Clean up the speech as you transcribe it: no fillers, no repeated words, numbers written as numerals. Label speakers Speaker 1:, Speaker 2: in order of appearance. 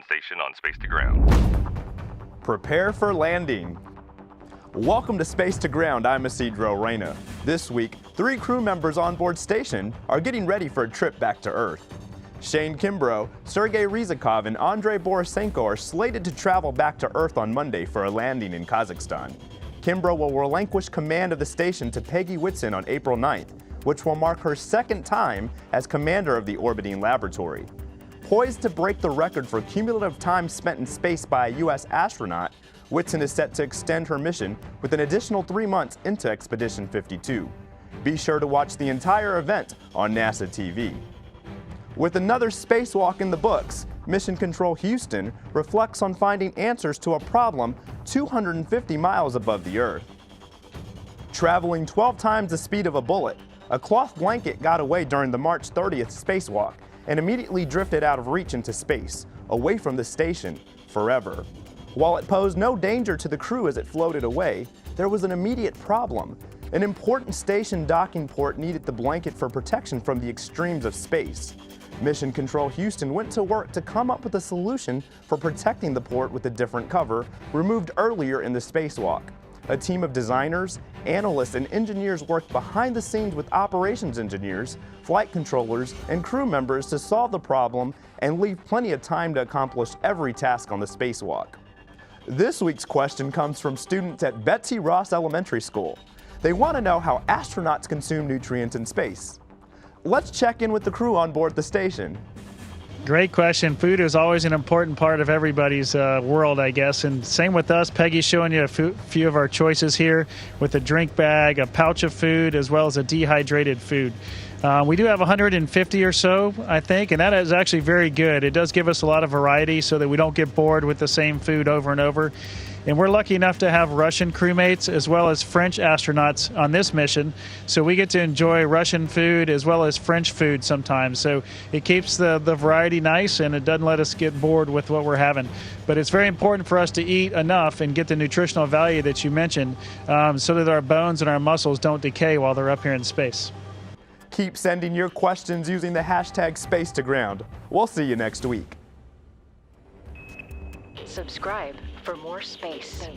Speaker 1: station on Space to Ground.
Speaker 2: Prepare for landing. Welcome to Space to Ground. I'm Isidro Reyna. This week, 3 crew members on board station are getting ready for a trip back to Earth. Shane Kimbrough, Sergei Rizikov, and Andrei Borisenko are slated to travel back to Earth on Monday for a landing in Kazakhstan. Kimbrough will relinquish command of the station to Peggy Whitson on April 9th, which will mark her second time as commander of the orbiting laboratory. Poised to break the record for cumulative time spent in space by a U.S. astronaut, Whitson is set to extend her mission with an additional 3 months into Expedition 52. Be sure to watch the entire event on NASA TV. With another spacewalk in the books, Mission Control Houston reflects on finding answers to a problem 250 miles above the Earth. Traveling 12 times the speed of a bullet, a cloth blanket got away during the March 30th spacewalk and immediately drifted out of reach into space, away from the station, forever. While it posed no danger to the crew as it floated away, there was an immediate problem. An important station docking port needed the blanket for protection from the extremes of space. Mission Control Houston went to work to come up with a solution for protecting the port with a different cover, removed earlier in the spacewalk. A team of designers, analysts, and engineers worked behind the scenes with operations engineers, flight controllers, and crew members to solve the problem and leave plenty of time to accomplish every task on the spacewalk. This week's question comes from students at Betsy Ross Elementary School. They want to know how astronauts consume nutrients in space. Let's check in with the crew on board the station.
Speaker 3: Great question. Food is always an important part of everybody's world, I guess. And same with us. Peggy's showing you a few of our choices here with a drink bag, a pouch of food, as well as a dehydrated food. We do have 150 or so, I think, and that is actually very good. It does give us a lot of variety so that we don't get bored with the same food over and over. And we're lucky enough to have Russian crewmates as well as French astronauts on this mission. So we get to enjoy Russian food as well as French food sometimes. So it keeps the variety nice and it doesn't let us get bored with what we're having. But it's very important for us to eat enough and get the nutritional value that you mentioned so that our bones and our muscles don't decay while they're up here in space.
Speaker 2: Keep sending your questions using the hashtag #SpaceToGround. We'll see you next week.
Speaker 4: Subscribe for more space.